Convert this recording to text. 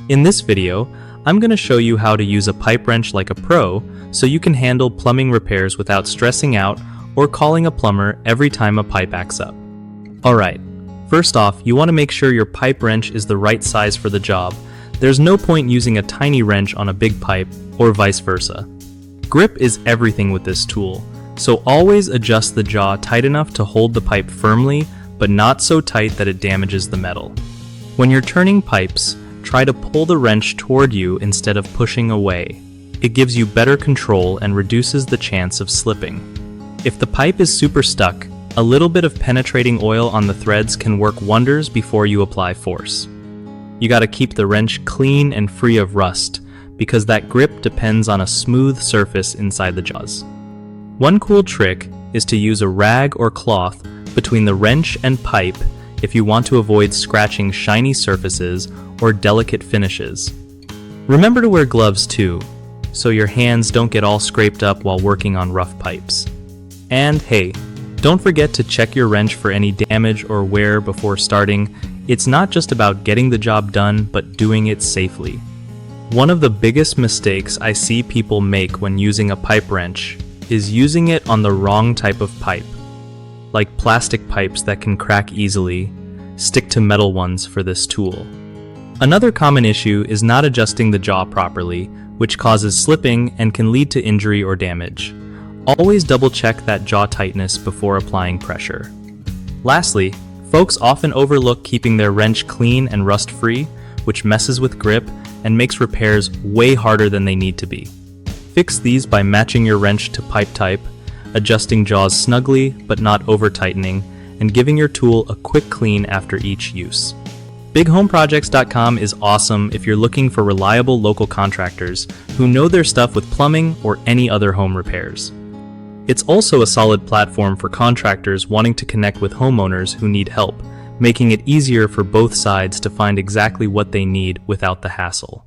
In this video, I'm going to show you how to use a pipe wrench like a pro so you can handle plumbing repairs without stressing out or calling a plumber every time a pipe acts up. Alright, first off, you want to make sure your pipe wrench is the right size for the job. There's no point using a tiny wrench on a big pipe, or vice versa. Grip is everything with this tool, so always adjust the jaw tight enough to hold the pipe firmly, but not so tight that it damages the metal. When you're turning pipes, try to pull the wrench toward you instead of pushing away. It gives you better control and reduces the chance of slipping. If the pipe is super stuck, a little bit of penetrating oil on the threads can work wonders before you apply force. You gotta keep the wrench clean and free of rust, because that grip depends on a smooth surface inside the jaws. One cool trick is to use a rag or cloth between the wrench and pipe if you want to avoid scratching shiny surfaces or delicate finishes. Remember to wear gloves too, so your hands don't get all scraped up while working on rough pipes. And hey, don't forget to check your wrench for any damage or wear before starting. It's not just about getting the job done, but doing it safely. One of the biggest mistakes I see people make when using a pipe wrench is using it on the wrong type of pipe. Like plastic pipes that can crack easily, stick to metal ones for this tool. Another common issue is not adjusting the jaw properly, which causes slipping and can lead to injury or damage. Always double check that jaw tightness before applying pressure. Lastly, folks often overlook keeping their wrench clean and rust-free, which messes with grip and makes repairs way harder than they need to be. Fix these by matching your wrench to pipe type, adjusting jaws snugly but not over-tightening, and giving your tool a quick clean after each use. BigHomeProjects.com is awesome if you're looking for reliable local contractors who know their stuff with plumbing or any other home repairs. It's also a solid platform for contractors wanting to connect with homeowners who need help, making it easier for both sides to find exactly what they need without the hassle.